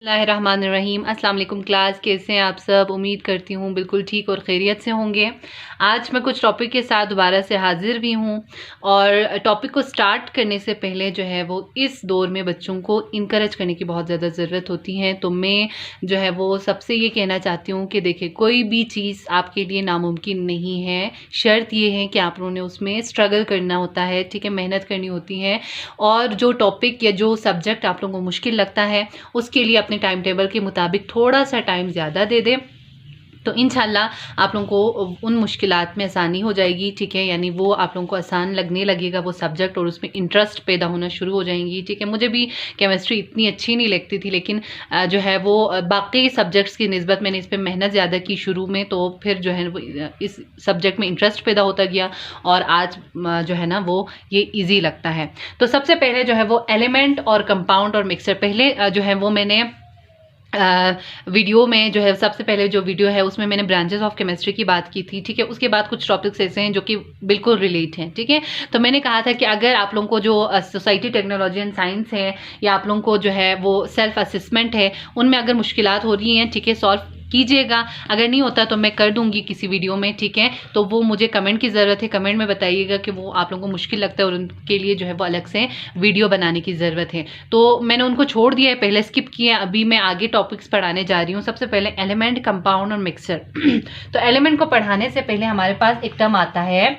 बिस्मिल्लाहिर्रहमानिर्रहीम। अस्सलाम वालेकुम क्लास, कैसे हैं आप सब? उम्मीद करती हूँ बिल्कुल ठीक और खैरियत से होंगे। आज मैं कुछ टॉपिक के साथ दोबारा से हाजिर भी हूँ और टॉपिक को स्टार्ट करने से पहले जो है वो इस दौर में बच्चों को इनकरेज करने की बहुत ज़्यादा ज़रूरत होती है। तो मैं जो है वो सबसे ये कहना चाहती हूँ कि देखिए, कोई भी चीज़ आपके लिए नामुमकिन नहीं है। शर्त ये है कि आप लोगों ने उसमें स्ट्रगल करना होता है, ठीक है, मेहनत करनी होती है। और जो टॉपिक या जो सब्जेक्ट आप लोगों को मुश्किल लगता है उसके लिए अपने टाइम टेबल के मुताबिक थोड़ा सा टाइम ज़्यादा दे दें, तो इंशाल्लाह आप लोगों को उन मुश्किलात में आसानी हो जाएगी, ठीक है। यानी वो आप लोगों को आसान लगने लगेगा वो सब्जेक्ट और उसमें इंटरेस्ट पैदा होना शुरू हो जाएंगी, ठीक है। मुझे भी केमिस्ट्री इतनी अच्छी नहीं लगती थी, लेकिन जो है वो बाकी सब्जेक्ट्स की निस्बत मैंने इस पर मेहनत ज़्यादा की शुरू में, तो फिर जो है वो इस सब्जेक्ट में इंटरेस्ट पैदा होता गया और आज जो है ना वो ये ईजी लगता है। तो सबसे पहले जो है वो एलिमेंट और कंपाउंड और मिक्सचर, पहले जो है वो मैंने वीडियो में जो है सबसे पहले जो वीडियो है उसमें मैंने ब्रांचेस ऑफ केमिस्ट्री की बात की थी, ठीक है। उसके बाद कुछ टॉपिक्स ऐसे हैं जो कि बिल्कुल रिलेट हैं, ठीक है। तो मैंने कहा था कि अगर आप लोगों को जो सोसाइटी टेक्नोलॉजी एंड साइंस है या आप लोगों को जो है वो सेल्फ असेसमेंट है, उनमें अगर मुश्किलात हो रही हैं, ठीक है, सॉल्व कीजिएगा। अगर नहीं होता तो मैं कर दूंगी किसी वीडियो में, ठीक है। तो वो मुझे कमेंट की ज़रूरत है, कमेंट में बताइएगा कि वो आप लोगों को मुश्किल लगता है और उनके लिए जो है वो अलग से वीडियो बनाने की ज़रूरत है। तो मैंने उनको छोड़ दिया है, पहले स्किप किया, अभी मैं आगे टॉपिक्स पढ़ाने जा रही हूँ। सबसे पहले एलिमेंट, कंपाउंड और मिक्सचर। तो एलिमेंट को पढ़ाने से पहले हमारे पास एक टर्म आता है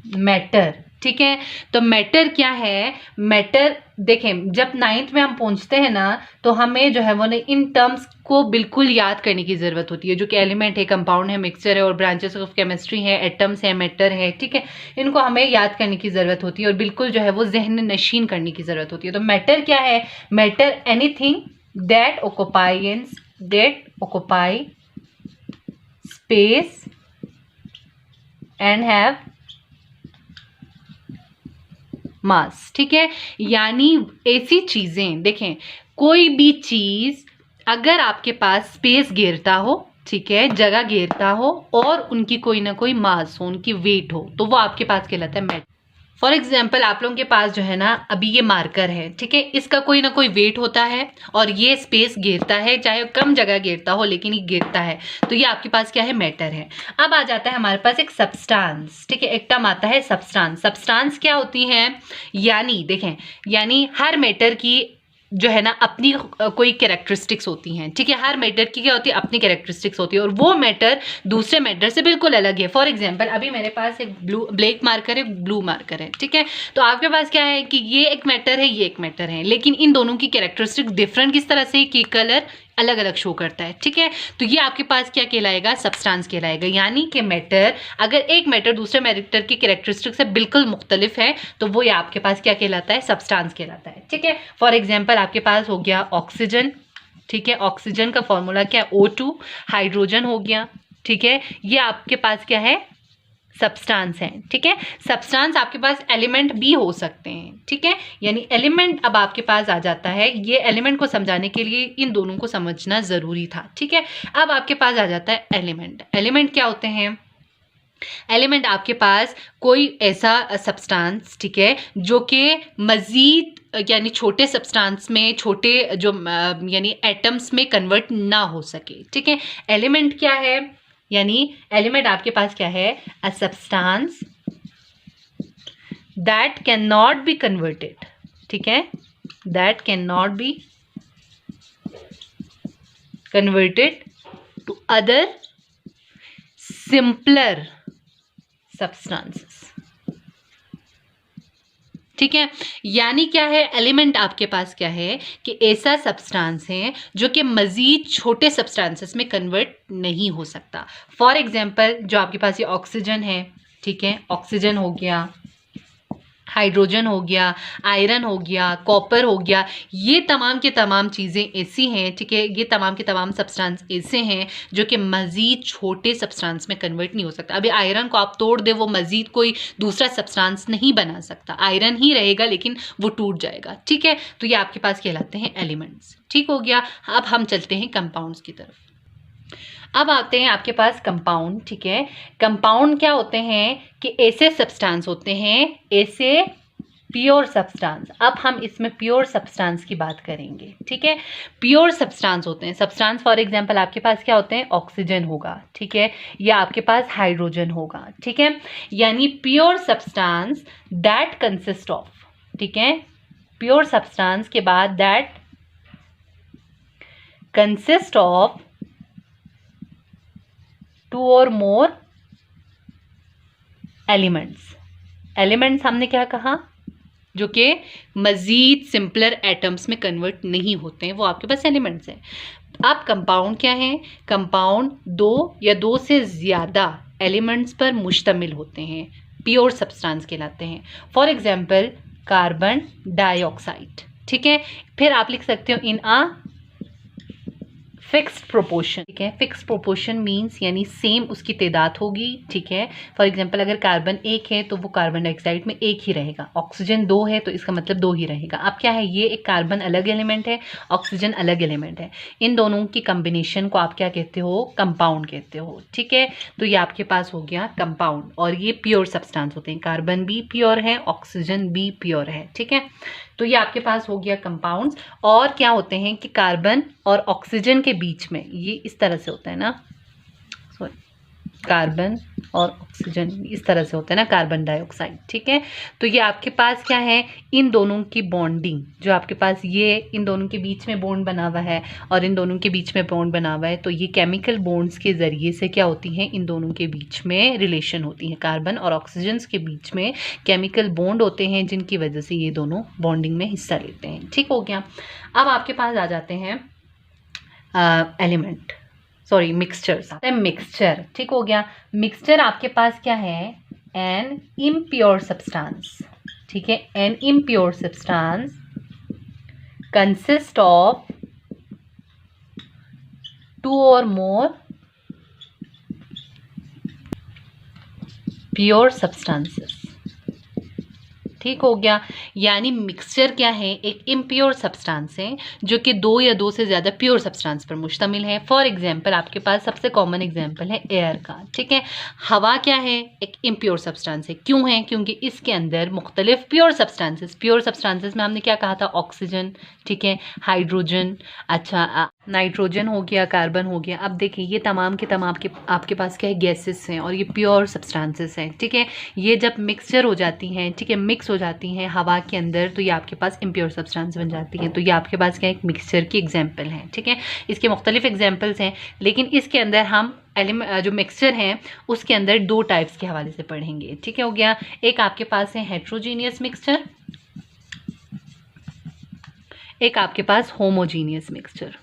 मैटर, ठीक है। तो मैटर क्या है? मैटर देखें, जब 9th में हम पहुंचते हैं ना, तो हमें जो है वो इन टर्म्स को बिल्कुल याद करने की ज़रूरत होती है, जो कि एलिमेंट है, कंपाउंड है, मिक्सचर है और ब्रांचेस ऑफ केमिस्ट्री है, एटम्स है, मैटर है, ठीक है। इनको हमें याद करने की ज़रूरत होती है और बिल्कुल जो है वो जहन नशीन करने की ज़रूरत होती है। तो मैटर क्या है? Matter anything that occupy space and have मास, ठीक है। यानी ऐसी चीजें, देखें, कोई भी चीज अगर आपके पास स्पेस घेरता हो, ठीक है, जगह घेरता हो और उनकी कोई ना कोई मास हो, उनकी वेट हो, तो वो आपके पास कहलाता है मैटर। फॉर एग्जाम्पल, आप लोगों के पास जो है ना अभी ये मार्कर है, ठीक है, इसका कोई ना कोई वेट होता है और ये स्पेस घेरता है, चाहे कम जगह घेरता हो लेकिन ये घेरता है, तो ये आपके पास क्या है? मैटर है। अब आ जाता है हमारे पास एक सब्सटेंस, ठीक है, एक टर्म आता है सब्सटेंस। सब्सटेंस क्या होती है? यानी देखें, यानी हर मैटर की जो है ना अपनी कोई कैरेक्टरिस्टिक्स होती हैं, ठीक है। हर मैटर की क्या होती है? अपनी कैरेक्टरिस्टिक्स होती है और वो मैटर दूसरे मैटर से बिल्कुल अलग है। फॉर एग्जांपल, अभी मेरे पास एक ब्लैक मार्कर है, ब्लू मार्कर है, ठीक है। तो आपके पास क्या है कि ये एक मैटर है, ये एक मैटर है, लेकिन इन दोनों की कैरेक्टरिस्टिक्स डिफरेंट किस तरह से कि कलर अलग अलग शो करता है, ठीक है। तो ये आपके पास क्या कहलाएगा? सब्सटेंस कहलाएगा। यानी कि मैटर, अगर एक मैटर दूसरे मैटर की कैरेक्टरिस्टिक से बिल्कुल मुख्तलिफ है तो वो ये आपके पास क्या कहलाता है? सब्सटेंस कहलाता है, ठीक है। फॉर एग्जाम्पल, आपके पास हो गया ऑक्सीजन, ठीक है। ऑक्सीजन का फॉर्मूला क्या है? O2। हाइड्रोजन हो गया, ठीक है। ये आपके पास क्या है? सब्सटेंस है, ठीक है। सब्सटेंस आपके पास एलिमेंट भी हो सकते हैं, ठीक है। यानी एलिमेंट अब आपके पास आ जाता है। ये एलिमेंट को समझाने के लिए इन दोनों को समझना जरूरी था, ठीक है। अब आपके पास आ जाता है एलिमेंट। एलिमेंट क्या होते हैं? एलिमेंट आपके पास कोई ऐसा सब्सटेंस, ठीक है, जो कि मजीद यानी छोटे सब्सटेंस में, छोटे जो यानी एटम्स में कन्वर्ट ना हो सके, ठीक है। एलिमेंट क्या है? यानी एलिमेंट आपके पास क्या है? A substance that can not be converted, ठीक है, that can not be converted to other simpler substances, ठीक है। यानी क्या है? एलिमेंट आपके पास क्या है कि ऐसा सब्सटेंस है जो कि मजीद छोटे सब्सटेंसेस में कन्वर्ट नहीं हो सकता। फॉर एग्जांपल, जो आपके पास ये ऑक्सीजन है, ठीक है, ऑक्सीजन हो गया, हाइड्रोजन हो गया, आयरन हो गया, कॉपर हो गया, ये तमाम के तमाम चीज़ें ऐसी हैं, ठीक है, ये तमाम के तमाम सब्सटेंस ऐसे हैं जो कि मज़ीद छोटे सब्सटेंस में कन्वर्ट नहीं हो सकता। अभी आयरन को आप तोड़ दे, वो मज़ीद कोई दूसरा सब्सटेंस नहीं बना सकता, आयरन ही रहेगा लेकिन वो टूट जाएगा, ठीक है। तो ये आपके पास कहलाते हैं एलिमेंट्स, ठीक हो गया। अब हम चलते हैं कंपाउंड्स की तरफ। अब आते हैं आपके पास कंपाउंड, ठीक है। कंपाउंड क्या होते हैं कि ऐसे सब्सटेंस होते हैं, ऐसे प्योर सब्सटेंस। अब हम इसमें प्योर सब्सटेंस की बात करेंगे, ठीक है। प्योर सब्सटेंस होते हैं, सब्सटेंस फॉर एग्जांपल आपके पास क्या होते हैं, ऑक्सीजन होगा, ठीक है, या आपके पास हाइड्रोजन होगा, ठीक है। यानी pure substance that consist of, ठीक है, प्योर सब्सटेंस के बाद दैट कंसिस्ट ऑफ 2 और मोर एलिमेंट्स। एलिमेंट्स हमने क्या कहा, जो कि मजीद सिंपलर एटम्स में कन्वर्ट नहीं होते हैं, वो आपके पास एलिमेंट्स हैं। अब कंपाउंड क्या है, कंपाउंड 2 या 2 से ज़्यादा एलिमेंट्स पर मुश्तमिल होते हैं, प्योर सब्सटेंस कहलाते हैं। फॉर एग्जांपल कार्बन डाइऑक्साइड, ठीक है। फिर आप लिख सकते हो इन अ फिक्स्ड प्रोपोर्शन, ठीक है। फिक्स्ड प्रोपोर्शन मीन्स यानी सेम उसकी तादाद होगी, ठीक है। फॉर एग्जांपल अगर कार्बन 1 है तो वो कार्बन डाइऑक्साइड में 1 ही रहेगा, ऑक्सीजन 2 है तो इसका मतलब 2 ही रहेगा। अब क्या है, ये एक कार्बन अलग एलिमेंट है, ऑक्सीजन अलग एलिमेंट है, इन दोनों की कम्बिनेशन को आप क्या कहते हो, कंपाउंड कहते हो, ठीक है। तो ये आपके पास हो गया कंपाउंड, और ये प्योर सब्सटेंस होते हैं, कार्बन भी प्योर है, ऑक्सीजन भी प्योर है, ठीक है। तो ये आपके पास हो गया कंपाउंड्स। और क्या होते हैं कि कार्बन और ऑक्सीजन के बीच में ये इस तरह से होता है ना, सॉरी, कार्बन और ऑक्सीजन इस तरह से होता है ना, कार्बन डाइऑक्साइड, ठीक है। तो ये आपके पास क्या है, इन दोनों की बॉन्डिंग, जो आपके पास ये इन दोनों के बीच में बॉन्ड बना हुआ है और इन दोनों के बीच में बॉन्ड बना हुआ है, तो ये केमिकल बॉन्ड्स के ज़रिए से क्या होती हैं, इन दोनों के बीच में रिलेशन होती है। कार्बन और ऑक्सीजन के बीच में केमिकल बॉन्ड होते हैं, जिनकी वजह से ये दोनों बॉन्डिंग में हिस्सा लेते हैं, ठीक हो गया। अब आपके पास आ जाते हैं एलिमेंट, सॉरी मिक्सचर्स, मिक्सचर, ठीक हो गया। मिक्सचर आपके पास क्या है, एन इम्प्योर सब्सटेंस, ठीक है। An impure substance consist of 2 और मोर प्योर सब्सटेंसेस, ठीक हो गया। यानी मिक्सचर क्या है, एक इम्प्योर सब्सटेंस है जो कि 2 या 2 से ज़्यादा प्योर सब्सटेंस पर मुश्तमिल है। फॉर एग्जांपल आपके पास सबसे कॉमन एग्जांपल है एयर का, ठीक है। हवा क्या है, एक इम्प्योर सब्सटेंस है। क्यों है, क्योंकि इसके अंदर मुख्तलिफ प्योर सब्सटेंसेस में हमने क्या कहा था, ऑक्सीजन, ठीक है, हाइड्रोजन, अच्छा नाइट्रोजन हो गया, कार्बन हो गया। अब देखिए ये तमाम के तमाम आपके पास क्या है, गैसेस हैं और ये प्योर सब्सटेंसेस हैं, ठीक है। ये जब मिक्सचर हो जाती हैं, ठीक है, मिक्स हो जाती हैं हवा के अंदर, तो ये आपके पास इम्प्योर सब्सटेंस बन जाती हैं। तो ये आपके पास क्या है, एक मिक्सचर की एग्जाम्पल है, ठीक है। इसके मुख्तलिफ एग्जाम्पल्स हैं, लेकिन इसके अंदर हम जो मिक्सचर हैं उसके अंदर 2 टाइप्स के हवाले से पढ़ेंगे, ठीक है, हो गया। एक आपके पास है हेट्रोजीनियस मिक्सचर, एक आपके पास होमोजीनियस मिक्सचर,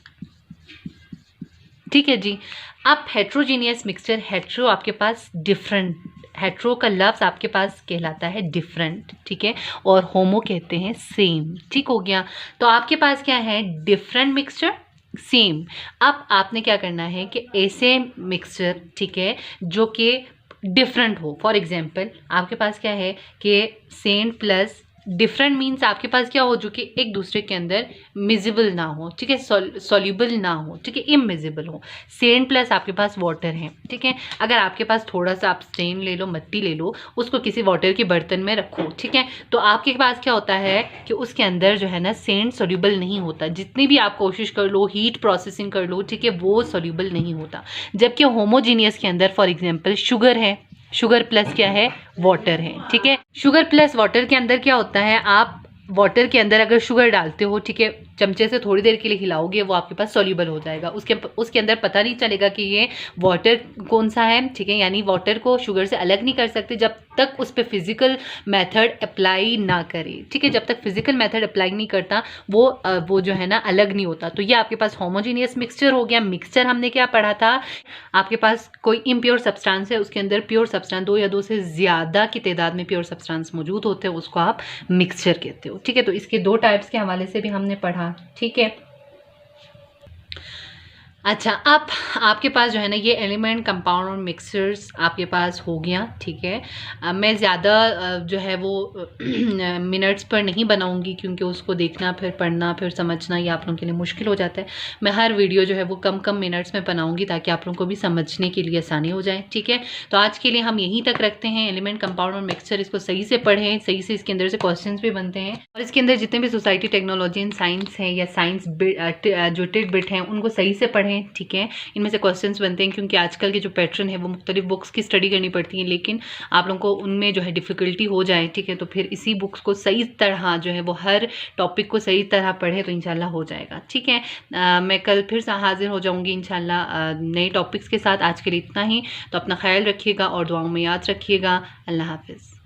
ठीक है जी। अब हेट्रोजीनियस मिक्सचर, हेट्रो आपके पास डिफरेंट, हेट्रो का लफ्ज़ आपके पास कहलाता है डिफरेंट, ठीक है, और होमो कहते हैं सेम, ठीक हो गया। तो आपके पास क्या है, डिफरेंट मिक्सचर, सेम। अब आपने क्या करना है कि ऐसे मिक्सचर, ठीक है, जो कि डिफरेंट हो, फॉर एग्जांपल आपके पास क्या है कि सेंट प्लस डिफरेंट मीन्स आपके पास क्या हो, जो कि एक दूसरे के अंदर मिजिबल ना हो, ठीक है, सॉल्यूबल ना हो, ठीक है, इमिजिबल हो। सेंट प्लस आपके पास वाटर है, ठीक है। अगर आपके पास थोड़ा सा आप स्टेन ले लो, मिट्टी ले लो, उसको किसी वाटर के बर्तन में रखो, ठीक है, तो आपके पास क्या होता है कि उसके अंदर जो है ना सेंट सॉल्यूबल नहीं होता, जितनी भी आप कोशिश कर लो, हीट प्रोसेसिंग कर लो, ठीक है, वो सॉल्यूबल नहीं होता। जबकि होमोजीनियस के अंदर फॉर एग्जाम्पल शुगर है, शुगर प्लस क्या है, वाटर है, ठीक है। शुगर प्लस वाटर के अंदर क्या होता है, आप वाटर के अंदर अगर शुगर डालते हो, ठीक है, चमचे से थोड़ी देर के लिए हिलाओगे, वो आपके पास सॉल्यूबल हो जाएगा, उसके अंदर पता नहीं चलेगा कि ये वाटर कौन सा है, ठीक है। यानी वाटर को शुगर से अलग नहीं कर सकते जब तक उस पर फिजिकल मेथड अप्लाई ना करे, ठीक है। जब तक फिजिकल मेथड अप्लाई नहीं करता वो जो है ना अलग नहीं होता। तो ये आपके पास होमोजीनियस मिक्सचर हो गया। मिक्सचर हमने क्या पढ़ा था, आपके पास कोई इम्प्योर सब्सटेंस है, उसके अंदर प्योर सब्सटेंस 2 या 2 से ज़्यादा की तादाद में प्योर सब्सटेंस मौजूद होते हैं, उसको आप मिक्सचर कहते हो, ठीक है। तो इसके 2 टाइप्स के हवाले से भी हमने पढ़ा, ठीक है। अच्छा, अब आपके पास जो है ना ये एलिमेंट, कंपाउंड और मिक्सचर्स आपके पास हो गया, ठीक है। मैं ज़्यादा जो है वो मिनट्स पर नहीं बनाऊंगी, क्योंकि उसको देखना, फिर पढ़ना, फिर समझना, ये आप लोगों के लिए मुश्किल हो जाता है। मैं हर वीडियो जो है वो कम कम मिनट्स में बनाऊंगी, ताकि आप लोगों को भी समझने के लिए आसानी हो जाए, ठीक है। तो आज के लिए हम यहीं तक रखते हैं। एलिमेंट, कंपाउंड और मिक्सचर, इसको सही से पढ़ें, सही से इसके अंदर से क्वेश्चन भी बनते हैं, और इसके अंदर जितने भी सोसाइटी, टेक्नोलॉजी एंड साइंस हैं, या साइंस जो टिट बिट हैं, उनको सही से पढ़ें, ठीक है। इनमें से क्वेश्चंस बनते हैं, क्योंकि आजकल के जो पैटर्न है वो मुख्तलिफ बुक्स की स्टडी करनी पड़ती है, लेकिन आप लोगों को उनमें जो है डिफ़िकल्टी हो जाए, ठीक है, तो फिर इसी बुक्स को सही तरह जो है वो हर टॉपिक को सही तरह पढ़े, तो इंशाल्लाह हो जाएगा, ठीक है। मैं कल फिर से हाजिर हो जाऊंगी इंशाल्लाह नए टॉपिक्स के साथ। आज के लिए इतना ही। तो अपना ख्याल रखिएगा और दुआओं में याद रखिएगा। अल्लाह हाफिज़।